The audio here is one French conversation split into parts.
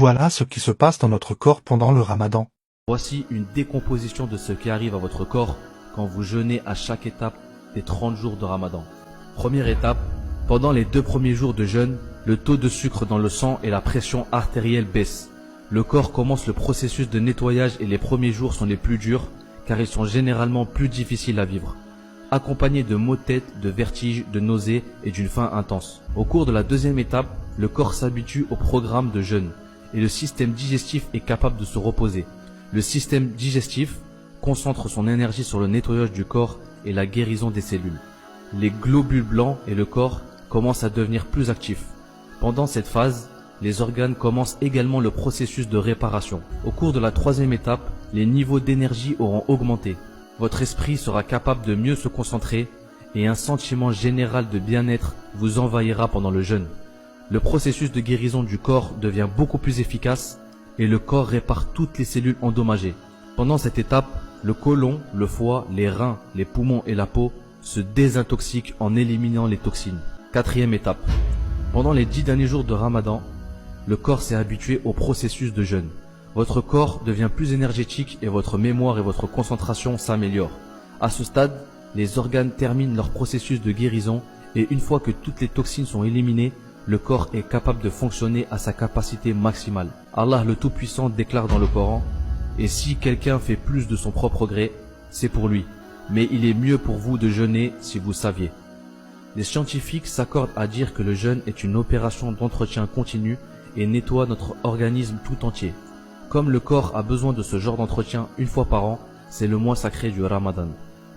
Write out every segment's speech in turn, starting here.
Voilà ce qui se passe dans notre corps pendant le ramadan. Voici une décomposition de ce qui arrive à votre corps quand vous jeûnez à chaque étape des 30 jours de ramadan. Première étape, pendant les 2 premiers jours de jeûne, le taux de sucre dans le sang et la pression artérielle baissent. Le corps commence le processus de nettoyage et les premiers jours sont les plus durs car ils sont généralement plus difficiles à vivre, accompagnés de maux de tête, de vertiges, de nausées et d'une faim intense. Au cours de la deuxième étape, le corps s'habitue au programme de jeûne et le système digestif est capable de se reposer. Le système digestif concentre son énergie sur le nettoyage du corps et la guérison des cellules. Les globules blancs et le corps commencent à devenir plus actifs. Pendant cette phase, les organes commencent également le processus de réparation. Au cours de la troisième étape, les niveaux d'énergie auront augmenté. Votre esprit sera capable de mieux se concentrer et un sentiment général de bien-être vous envahira pendant le jeûne. Le processus de guérison du corps devient beaucoup plus efficace et le corps répare toutes les cellules endommagées. Pendant cette étape, le côlon, le foie, les reins, les poumons et la peau se désintoxiquent en éliminant les toxines. Quatrième étape. Pendant les 10 derniers jours de Ramadan, le corps s'est habitué au processus de jeûne. Votre corps devient plus énergétique et votre mémoire et votre concentration s'améliorent. À ce stade, les organes terminent leur processus de guérison et une fois que toutes les toxines sont éliminées, le corps est capable de fonctionner à sa capacité maximale. Allah le Tout-Puissant déclare dans le Coran « Et si quelqu'un fait plus de son propre gré, c'est pour lui. Mais il est mieux pour vous de jeûner si vous saviez. » Les scientifiques s'accordent à dire que le jeûne est une opération d'entretien continu et nettoie notre organisme tout entier. Comme le corps a besoin de ce genre d'entretien une fois par an, c'est le mois sacré du Ramadan.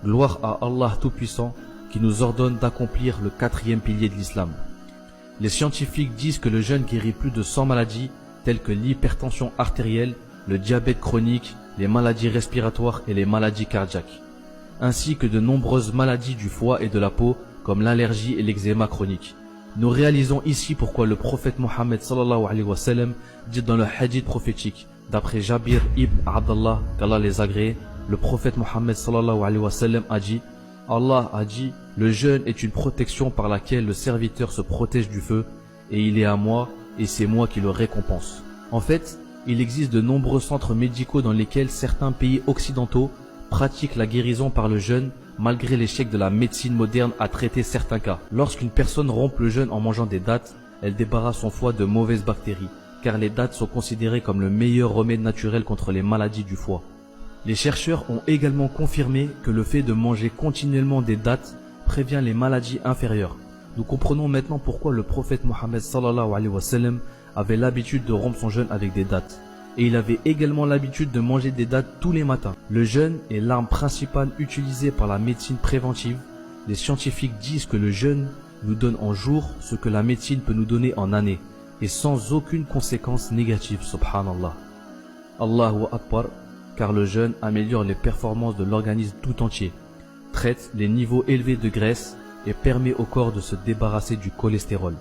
Gloire à Allah Tout-Puissant qui nous ordonne d'accomplir le 4e pilier de l'islam. Les scientifiques disent que le jeûne guérit plus de 100 maladies telles que l'hypertension artérielle, le diabète chronique, les maladies respiratoires et les maladies cardiaques, ainsi que de nombreuses maladies du foie et de la peau comme l'allergie et l'eczéma chronique. Nous réalisons ici pourquoi le prophète Mohammed sallallahu alayhi wa sallam dit dans le hadith prophétique, d'après Jabir ibn Abdallah, qu'Allah les agrée, le prophète Mohammed sallallahu alayhi wa sallam a dit, Allah a dit, le jeûne est une protection par laquelle le serviteur se protège du feu, et il est à moi, et c'est moi qui le récompense. En fait, il existe de nombreux centres médicaux dans lesquels certains pays occidentaux pratiquent la guérison par le jeûne, malgré l'échec de la médecine moderne à traiter certains cas. Lorsqu'une personne rompt le jeûne en mangeant des dattes, elle débarrasse son foie de mauvaises bactéries, car les dattes sont considérées comme le meilleur remède naturel contre les maladies du foie. Les chercheurs ont également confirmé que le fait de manger continuellement des dattes prévient les maladies inférieures. Nous comprenons maintenant pourquoi le prophète Mohammed sallallahu alayhi wa sallam avait l'habitude de rompre son jeûne avec des dattes. Et il avait également l'habitude de manger des dattes tous les matins. Le jeûne est l'arme principale utilisée par la médecine préventive. Les scientifiques disent que le jeûne nous donne en jours ce que la médecine peut nous donner en années, et sans aucune conséquence négative, subhanallah. Allahu Akbar, car le jeûne améliore les performances de l'organisme tout entier, traite les niveaux élevés de graisse et permet au corps de se débarrasser du cholestérol.